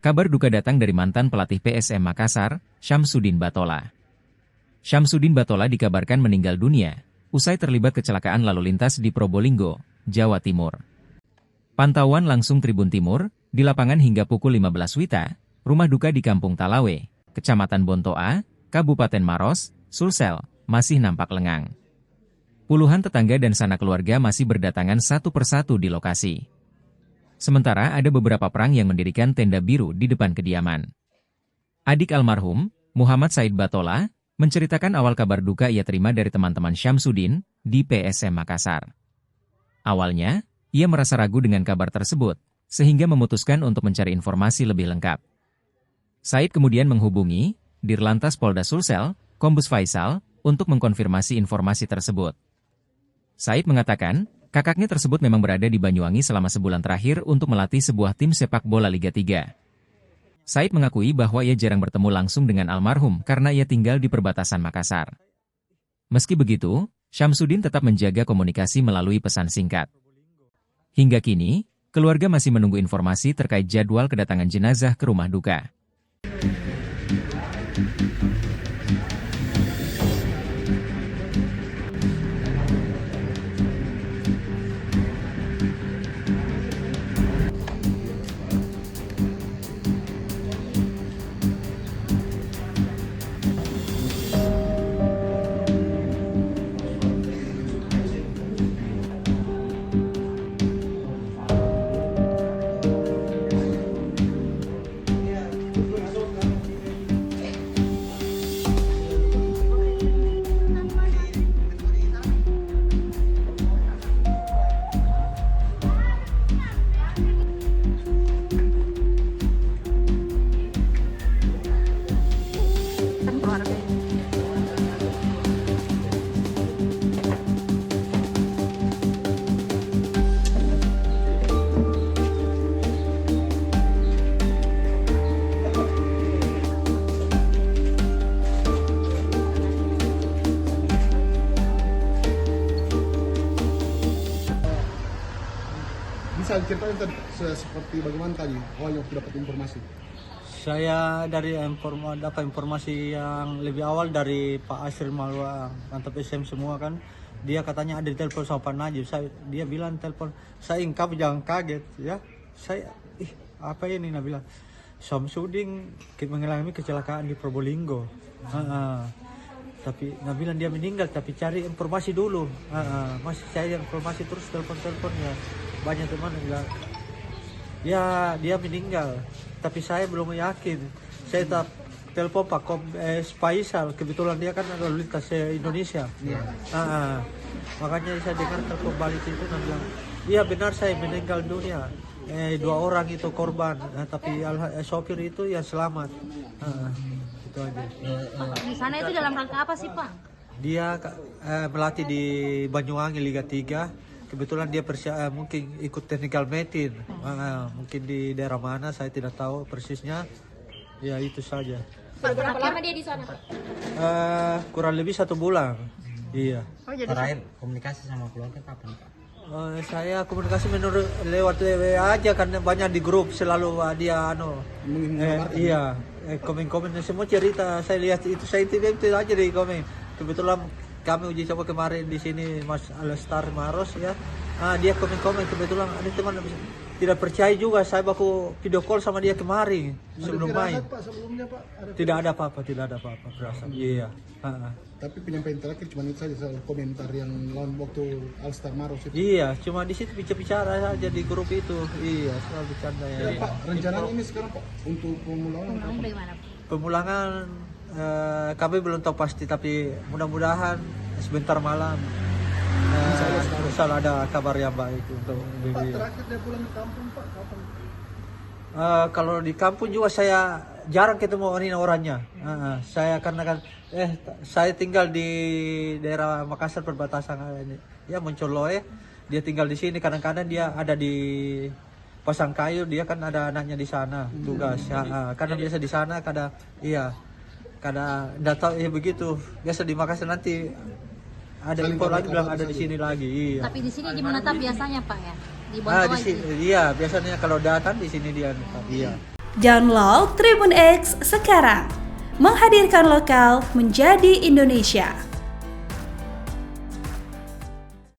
Kabar duka datang dari mantan pelatih PSM Makassar, Syamsuddin Batola. Syamsuddin Batola dikabarkan meninggal dunia usai terlibat kecelakaan lalu lintas di Probolinggo, Jawa Timur. Pantauan langsung Tribun Timur, di lapangan hingga pukul 15 WITA, rumah duka di Kampung Talawe, Kecamatan Bontoa, Kabupaten Maros, Sulsel, masih nampak lengang. Puluhan tetangga dan sanak keluarga masih berdatangan satu persatu di lokasi. Sementara ada beberapa perang yang mendirikan tenda biru di depan kediaman. Adik almarhum, Muhammad Said Batola, menceritakan awal kabar duka ia terima dari teman-teman Syamsuddin di PSM Makassar. Awalnya, ia merasa ragu dengan kabar tersebut, sehingga memutuskan untuk mencari informasi lebih lengkap. Said kemudian menghubungi Dirlantas Polda Sulsel, Kombes Faisal, untuk mengkonfirmasi informasi tersebut. Said mengatakan, kakaknya tersebut memang berada di Banyuwangi selama sebulan terakhir untuk melatih sebuah tim sepak bola Liga 3. Said mengakui bahwa ia jarang bertemu langsung dengan almarhum karena ia tinggal di perbatasan Makassar. Meski begitu, Syamsuddin tetap menjaga komunikasi melalui pesan singkat. Hingga kini, keluarga masih menunggu informasi terkait jadwal kedatangan jenazah ke rumah duka. Bisa diceritain seperti bagaimana tadi awalnya waktu dapat informasi? Saya dapat informasi yang lebih awal dari Pak Asri Malwa, mantap SM semua kan. Dia katanya ada di telepon sama Pak Najib. Dia bilang telepon, saya kamu jangan kaget ya. Saya apa ini Nah bilang Syamsuddin mengalami kecelakaan di Probolinggo. Tapi Nabilan dia meninggal, tapi cari informasi dulu. Masih cari informasi terus telepon ya. Banyak teman yang bilang, ya dia meninggal, tapi saya belum yakin. Saya tak telepon Pak Faisal, kebetulan dia kan ada lalu lintas Indonesia. Makanya saya dengar telepon balik itu dan bilang, iya benar saya meninggal dunia. 2 orang itu korban, tapi sopir itu yang selamat. Itu aja. Pak, di sana itu dalam rangka apa sih Pak? Dia melatih di Banyuwangi Liga 3. Kebetulan dia mungkin ikut technical meeting, mungkin di daerah mana saya tidak tahu persisnya. Ya itu saja. Pak, berapa lama dia di sana Pak? Kurang lebih 1 bulan. Iya. Terakhir komunikasi sama keluarga kapan Pak? Saya komunikasi lewat WA aja karena banyak di grup selalu dia iya komen semua cerita saya lihat itu saya tidak aja di komen. Kebetulan kami uji coba kemarin di sini Mas Alestar Maros ya. Dia komen kebetulan ada teman tidak percaya juga saya baku video call sama dia kemarin sebelum main. Pak, sebelumnya Pak Tidak ada apa-apa berasa. Iya. Tapi penyampaian terakhir cuma itu saja soal komentar yang lawan waktu Alstar Maros itu. Iya, cuma di situ bicara saja di grup itu. Iya, selalu bercanda ya. Pak, rencananya ini sekarang Pak untuk pemulangan Bagaimana Pak? Pemulangan kami belum tahu pasti, tapi mudah-mudahan sebentar malam bisa ada kabar yang baik untuk Pak, terakhir dia pulang ke kampung Pak, kapan? kalau di kampung juga saya jarang ketemu orangnya. Saya karena kan saya tinggal di daerah Makassar perbatasan ya Moncoloe. Dia tinggal di sini, kadang-kadang dia ada di Pasangkayu, dia kan ada anaknya di sana tugas. Karena biasa di sana kadang enggak tahu begitu. Biasa di Makassar nanti ada info lagi bilang ada di sini lagi. Iya. Tapi di sini di menetap biasanya Pak ya? Di Bontoa Iya, biasanya kalau datang di sini dia menetap. Iya. Download Tribun X sekarang. Menghadirkan lokal menjadi Indonesia.